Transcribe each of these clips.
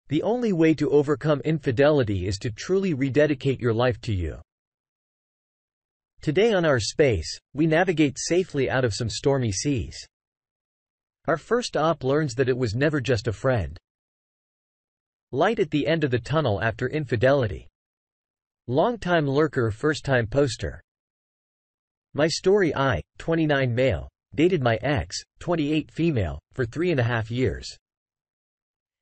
The only way to overcome infidelity is to truly rededicate your life to you. Today on our space, we navigate safely out of some stormy seas. Our first op learns that it was never just a friend. Light at the end of the tunnel after infidelity. Long-time lurker, first-time poster. My story: I, 29 male, dated my ex, 28 female, for 3.5 years.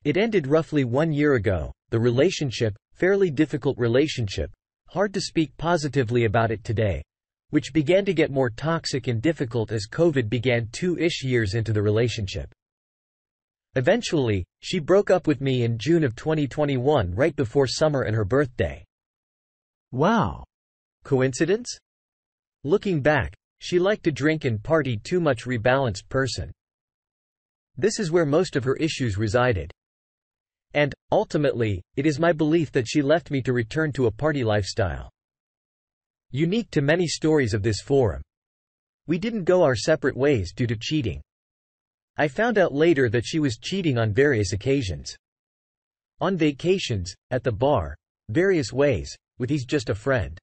It ended roughly 1 year ago. The relationship, fairly difficult relationship, hard to speak positively about it today, which began to get more toxic and difficult as COVID began 2-ish years into the relationship. Eventually, she broke up with me in June of 2021, right before summer and her birthday. Wow. Coincidence? Looking back, she liked to drink and party too much, rebalanced person. This is where most of her issues resided. And, ultimately, it is my belief that she left me to return to a party lifestyle. Unique to many stories of this forum. We didn't go our separate ways due to cheating. I found out later that she was cheating on various occasions. On vacations, at the bar, various ways, with he's just a friend.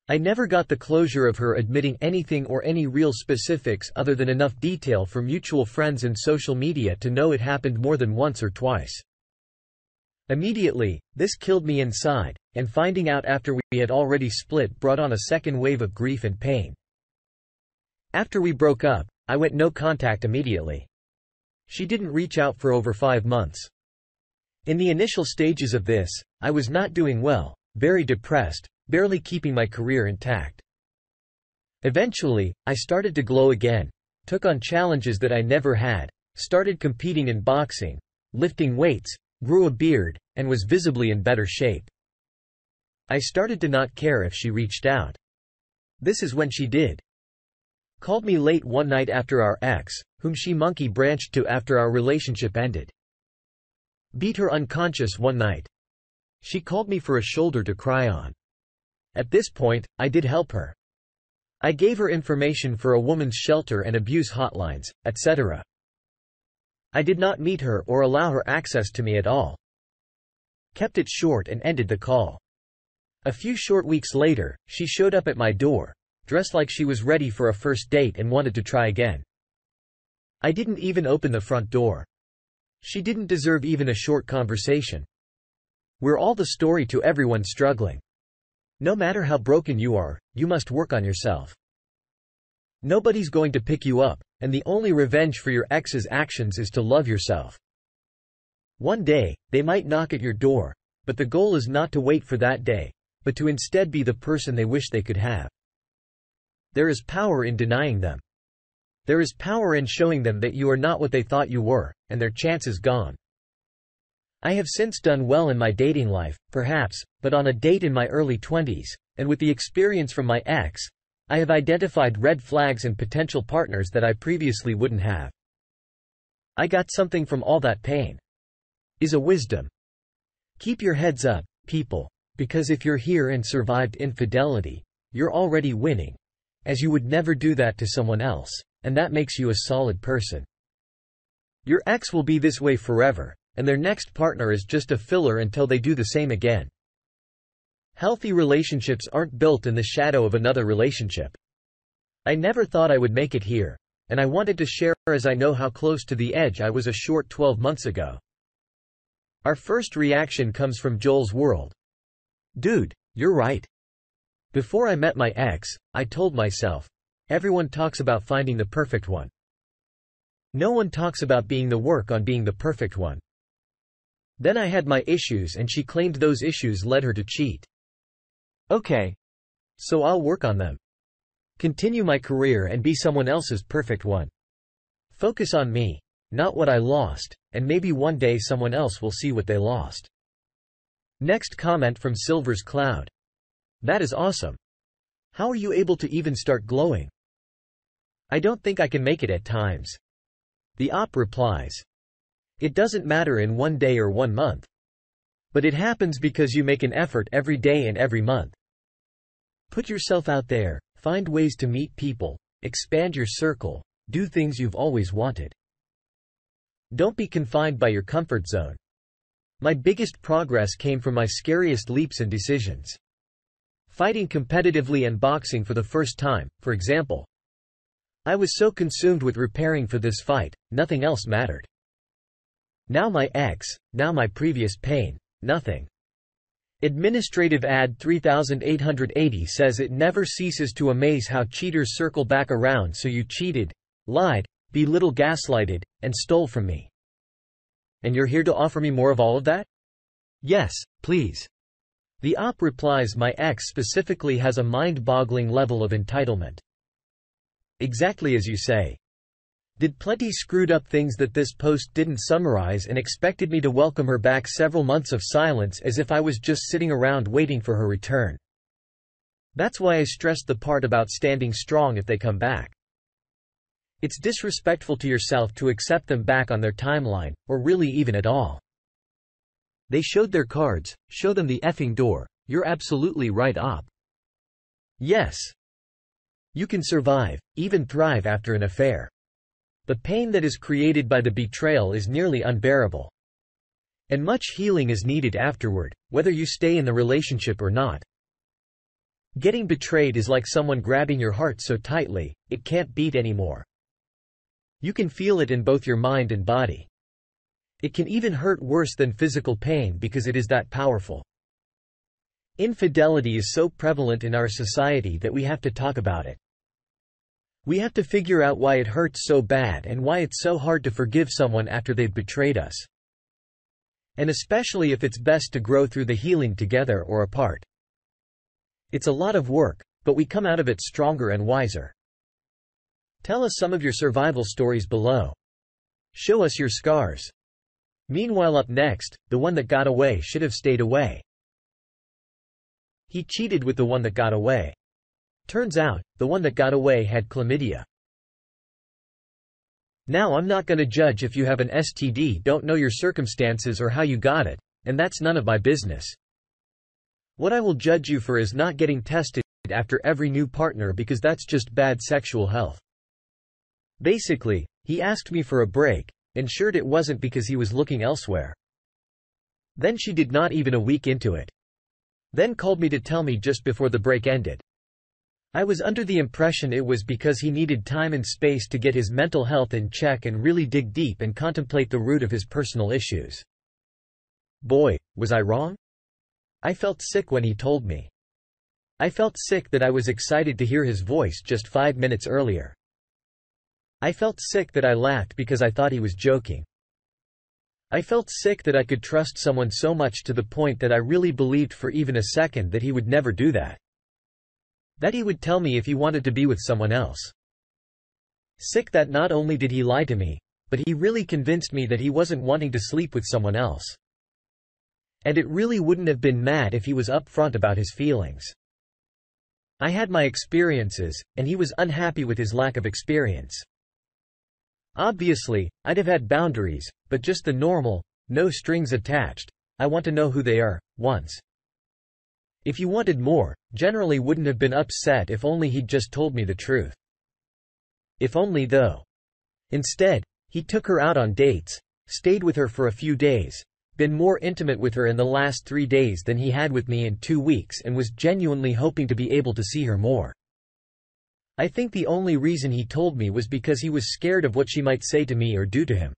I never got the closure of her admitting anything or any real specifics other than enough detail for mutual friends and social media to know it happened more than once or twice. Immediately, this killed me inside, and finding out after we had already split brought on a second wave of grief and pain. After we broke up, I went no contact immediately. She didn't reach out for over 5 months. In the initial stages of this, I was not doing well, very depressed, barely keeping my career intact. Eventually, I started to glow again, took on challenges that I never had, started competing in boxing, lifting weights, grew a beard, and was visibly in better shape. I started to not care if she reached out. This is when she did. Called me late one night after our ex, whom she monkey branched to after our relationship ended. Beat her unconscious one night. She called me for a shoulder to cry on. At this point, I did help her. I gave her information for a woman's shelter and abuse hotlines, etc. I did not meet her or allow her access to me at all. Kept it short and ended the call. A few short weeks later, she showed up at my door, dressed like she was ready for a first date and wanted to try again. I didn't even open the front door. She didn't deserve even a short conversation. We're all the story to everyone struggling. No matter how broken you are, you must work on yourself. Nobody's going to pick you up, and the only revenge for your ex's actions is to love yourself. One day, they might knock at your door, but the goal is not to wait for that day, but to instead be the person they wish they could have. There is power in denying them. There is power in showing them that you are not what they thought you were, and their chance is gone. I have since done well in my dating life, perhaps, but on a date in my early 20s, and with the experience from my ex, I have identified red flags and potential partners that I previously wouldn't have. I got something from all that pain. Is a wisdom. Keep your heads up, people, because if you're here and survived infidelity, you're already winning, as you would never do that to someone else, and that makes you a solid person. Your ex will be this way forever, and their next partner is just a filler until they do the same again. Healthy relationships aren't built in the shadow of another relationship. I never thought I would make it here, and I wanted to share as I know how close to the edge I was a short 12 months ago. Our first reaction comes from Joel's world. Dude, you're right. Before I met my ex, I told myself, everyone talks about finding the perfect one. No one talks about being the work on being the perfect one. Then I had my issues and she claimed those issues led her to cheat. Okay. So I'll work on them. Continue my career and be someone else's perfect one. Focus on me, not what I lost, and maybe one day someone else will see what they lost. Next comment from Silver's Cloud. That is awesome. How are you able to even start glowing? I don't think I can make it at times. The op replies. It doesn't matter in one day or 1 month. But it happens because you make an effort every day and every month. Put yourself out there, find ways to meet people, expand your circle, do things you've always wanted. Don't be confined by your comfort zone. My biggest progress came from my scariest leaps and decisions. Fighting competitively and boxing for the first time, for example. I was so consumed with preparing for this fight, nothing else mattered. Now my ex, now my previous pain, nothing. Administrative Ad 3880 says it never ceases to amaze how cheaters circle back around, so you cheated, lied, belittled, gaslighted, and stole from me. And you're here to offer me more of all of that? Yes, please. The op replies, my ex specifically has a mind-boggling level of entitlement. Exactly as you say. Did plenty screwed up things that this post didn't summarize and expected me to welcome her back several months of silence as if I was just sitting around waiting for her return. That's why I stressed the part about standing strong if they come back. It's disrespectful to yourself to accept them back on their timeline, or really even at all. They showed their cards, show them the effing door. You're absolutely right, op. Yes. You can survive, even thrive after an affair. The pain that is created by the betrayal is nearly unbearable. And much healing is needed afterward, whether you stay in the relationship or not. Getting betrayed is like someone grabbing your heart so tightly, it can't beat anymore. You can feel it in both your mind and body. It can even hurt worse than physical pain because it is that powerful. Infidelity is so prevalent in our society that we have to talk about it. We have to figure out why it hurts so bad and why it's so hard to forgive someone after they've betrayed us. And especially if it's best to grow through the healing together or apart. It's a lot of work, but we come out of it stronger and wiser. Tell us some of your survival stories below. Show us your scars. Meanwhile, up next, the one that got away should have stayed away. He cheated with the one that got away. Turns out, the one that got away had chlamydia. Now I'm not gonna judge if you have an STD, don't know your circumstances or how you got it, and that's none of my business. What I will judge you for is not getting tested after every new partner because that's just bad sexual health. Basically, he asked me for a break, ensured it wasn't because he was looking elsewhere. Then she did not even a week into it. Then called me to tell me just before the break ended. I was under the impression it was because he needed time and space to get his mental health in check and really dig deep and contemplate the root of his personal issues. Boy, was I wrong? I felt sick when he told me. I felt sick that I was excited to hear his voice just 5 minutes earlier. I felt sick that I laughed because I thought he was joking. I felt sick that I could trust someone so much to the point that I really believed for even a second that he would never do that. That he would tell me if he wanted to be with someone else. Sick that not only did he lie to me, but he really convinced me that he wasn't wanting to sleep with someone else. And it really wouldn't have been mad if he was upfront about his feelings. I had my experiences, and he was unhappy with his lack of experience. Obviously, I'd have had boundaries, but just the normal, no strings attached, I want to know who they are, once. If you wanted more, generally wouldn't have been upset if only he'd just told me the truth. If only though. Instead, he took her out on dates, stayed with her for a few days, been more intimate with her in the last 3 days than he had with me in 2 weeks and was genuinely hoping to be able to see her more. I think the only reason he told me was because he was scared of what she might say to me or do to him.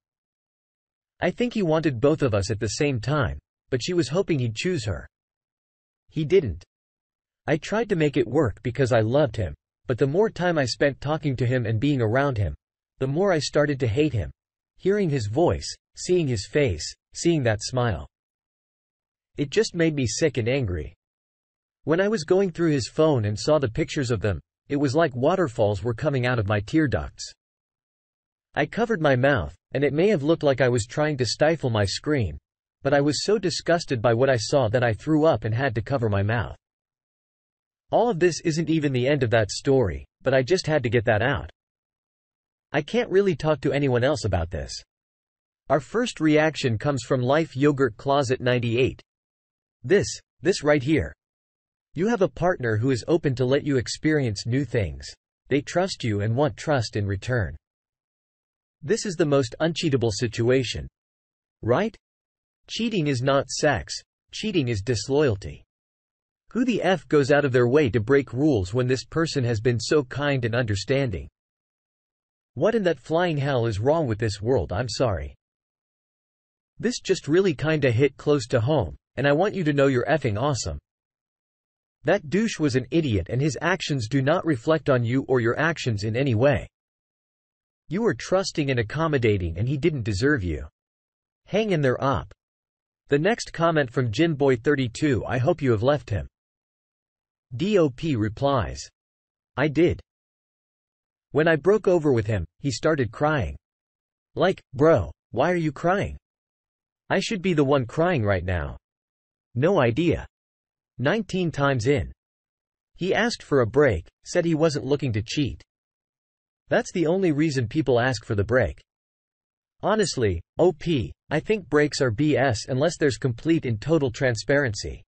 I think he wanted both of us at the same time, but she was hoping he'd choose her. He didn't. I tried to make it work because I loved him, but the more time I spent talking to him and being around him, the more I started to hate him. Hearing his voice, seeing his face, seeing that smile. It just made me sick and angry. When I was going through his phone and saw the pictures of them, it was like waterfalls were coming out of my tear ducts. I covered my mouth, and it may have looked like I was trying to stifle my scream, but I was so disgusted by what I saw that I threw up and had to cover my mouth. All of this isn't even the end of that story, but I just had to get that out. I can't really talk to anyone else about this. Our first reaction comes from Life Yogurt Closet 98. This right here. You have a partner who is open to let you experience new things. They trust you and want trust in return. This is the most uncheatable situation. Right? Cheating is not sex. Cheating is disloyalty. Who the F goes out of their way to break rules when this person has been so kind and understanding? What in that flying hell is wrong with this world? I'm sorry. This just really kinda hit close to home, and I want you to know you're effing awesome. That douche was an idiot and his actions do not reflect on you or your actions in any way. You were trusting and accommodating and he didn't deserve you. Hang in there, op. The next comment from Jinboy32, I hope you have left him. DOP replies. I did. When I broke over with him, he started crying. Like, bro, why are you crying? I should be the one crying right now. No idea. 19 times in. He asked for a break, said he wasn't looking to cheat. That's the only reason people ask for the break. Honestly, OP, I think breaks are BS unless there's complete and total transparency.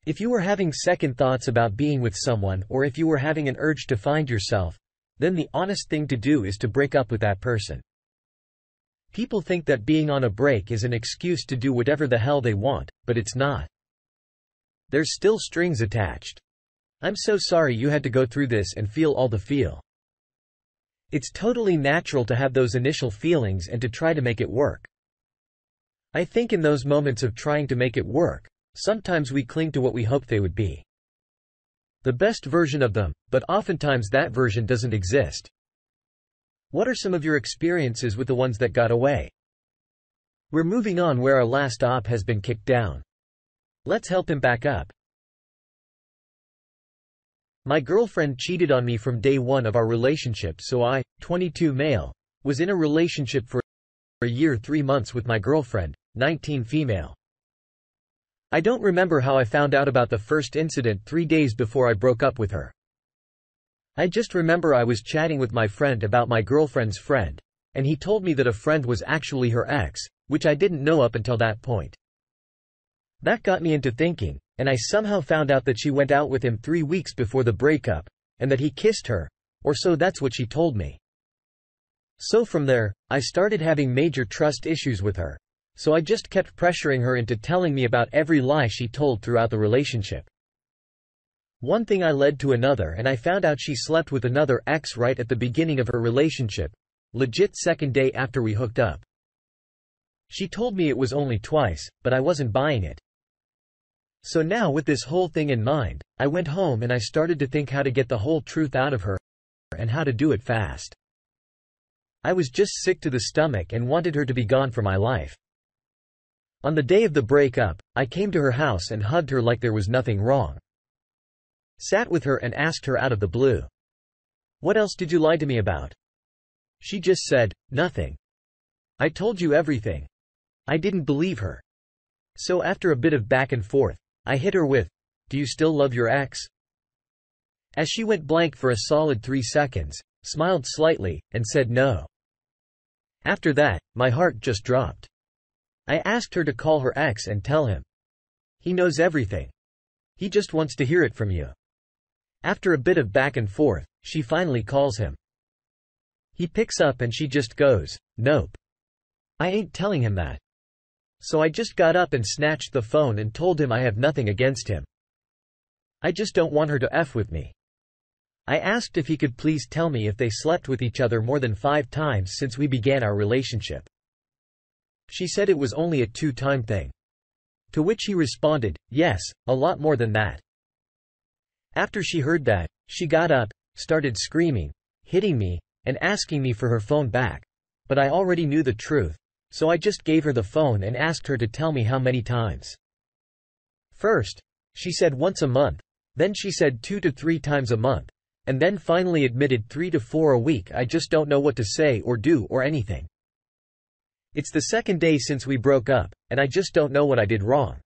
If you were having second thoughts about being with someone or if you were having an urge to find yourself, then the honest thing to do is to break up with that person. People think that being on a break is an excuse to do whatever the hell they want, but it's not. There's still strings attached. I'm so sorry you had to go through this and feel all the feel. It's totally natural to have those initial feelings and to try to make it work. I think in those moments of trying to make it work, sometimes we cling to what we hoped they would be. The best version of them, but oftentimes that version doesn't exist. What are some of your experiences with the ones that got away? We're moving on where our last op has been kicked down. Let's help him back up. My girlfriend cheated on me from day one of our relationship, so I, 22 male, was in a relationship for a year 3 months with my girlfriend, 19 female. I don't remember how I found out about the first incident 3 days before I broke up with her. I just remember I was chatting with my friend about my girlfriend's friend, and he told me that a friend was actually her ex, which I didn't know up until that point. That got me into thinking, and I somehow found out that she went out with him 3 weeks before the breakup, and that he kissed her, or so that's what she told me. So from there, I started having major trust issues with her, so I just kept pressuring her into telling me about every lie she told throughout the relationship. One thing led to another and I found out she slept with another ex right at the beginning of her relationship, legit second day after we hooked up. She told me it was only twice, but I wasn't buying it. So now with this whole thing in mind, I went home and I started to think how to get the whole truth out of her, and how to do it fast. I was just sick to the stomach and wanted her to be gone from my life. On the day of the breakup, I came to her house and hugged her like there was nothing wrong. Sat with her and asked her out of the blue, "What else did you lie to me about?" She just said, "Nothing. I told you everything." I didn't believe her. So after a bit of back and forth, I hit her with, "Do you still love your ex?" As she went blank for a solid 3 seconds, smiled slightly, and said no. After that, my heart just dropped. I asked her to call her ex and tell him. He knows everything. He just wants to hear it from you. After a bit of back and forth, she finally calls him. He picks up and she just goes, "Nope. I ain't telling him that." So I just got up and snatched the phone and told him I have nothing against him. I just don't want her to F with me. I asked if he could please tell me if they slept with each other more than 5 times since we began our relationship. She said it was only a 2-time thing. To which he responded, "Yes, a lot more than that." After she heard that, she got up, started screaming, hitting me, and asking me for her phone back. But I already knew the truth, so I just gave her the phone and asked her to tell me how many times. First, she said once a month, then she said 2 to 3 times a month, and then finally admitted 3 to 4 a week. I just don't know what to say or do or anything. It's the second day since we broke up, and I just don't know what I did wrong.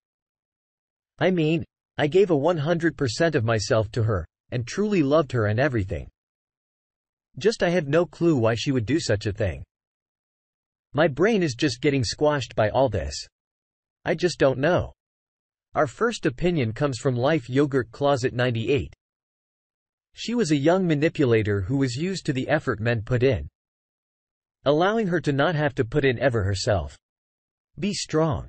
I mean, I gave a 100% of myself to her, and truly loved her and everything. Just I have no clue why she would do such a thing. My brain is just getting squashed by all this. I just don't know. Our first opinion comes from Life Yogurt Closet 98. She was a young manipulator who was used to the effort men put in, allowing her to not have to put in ever herself. Be strong.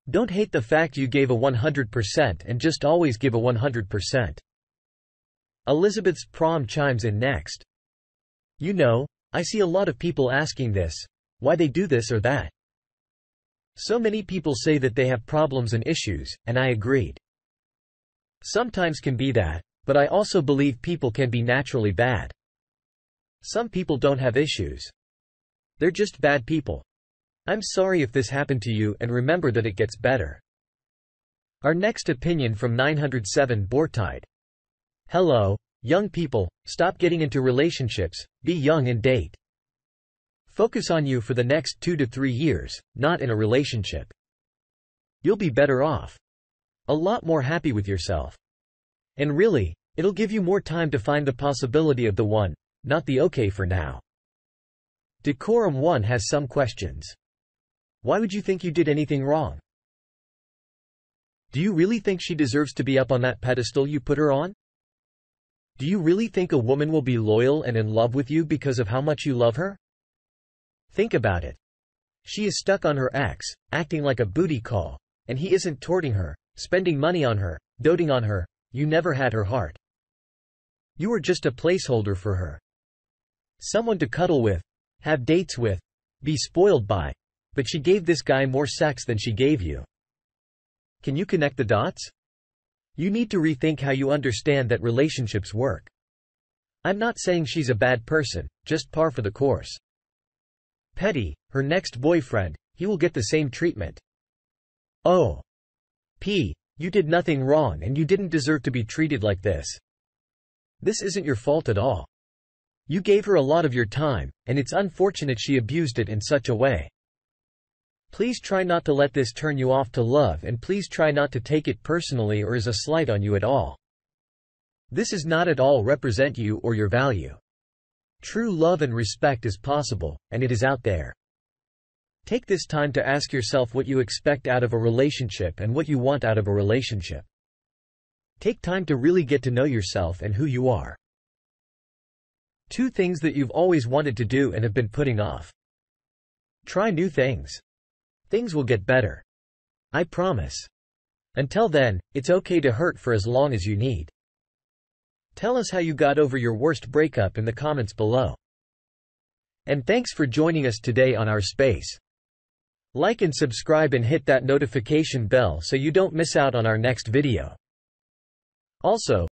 Don't hate the fact you gave a 100% and just always give a 100%. Elizabeth's prom chimes in next. You know, I see a lot of people asking this, why they do this or that. So many people say that they have problems and issues, and I agreed. Sometimes can be that, but I also believe people can be naturally bad. Some people don't have issues. They're just bad people. I'm sorry if this happened to you, and remember that it gets better. Our next opinion from 907 Bortide. Hello, young people, stop getting into relationships, be young and date. Focus on you for the next 2 to 3 years, not in a relationship. You'll be better off. A lot more happy with yourself. And really, it'll give you more time to find the possibility of the one, not the okay for now. Decorum 1 has some questions. Why would you think you did anything wrong? Do you really think she deserves to be up on that pedestal you put her on? Do you really think a woman will be loyal and in love with you because of how much you love her? Think about it. She is stuck on her ex, acting like a booty call, and he isn't courting her, spending money on her, doting on her. You never had her heart. You were just a placeholder for her. Someone to cuddle with, have dates with, be spoiled by, but she gave this guy more sex than she gave you. Can you connect the dots? You need to rethink how you understand that relationships work. I'm not saying she's a bad person, just par for the course. Petty, her next boyfriend, he will get the same treatment. Oh. P. You did nothing wrong and you didn't deserve to be treated like this. This isn't your fault at all. You gave her a lot of your time, and it's unfortunate she abused it in such a way. Please try not to let this turn you off to love, and please try not to take it personally or as a slight on you at all. This is not at all represent you or your value. True love and respect is possible, and it is out there. Take this time to ask yourself what you expect out of a relationship and what you want out of a relationship. Take time to really get to know yourself and who you are. 2 things that you've always wanted to do and have been putting off. Try new things. Things will get better. I promise. Until then, it's okay to hurt for as long as you need. Tell us how you got over your worst breakup in the comments below. And thanks for joining us today on our space. Like and subscribe and hit that notification bell so you don't miss out on our next video. Also,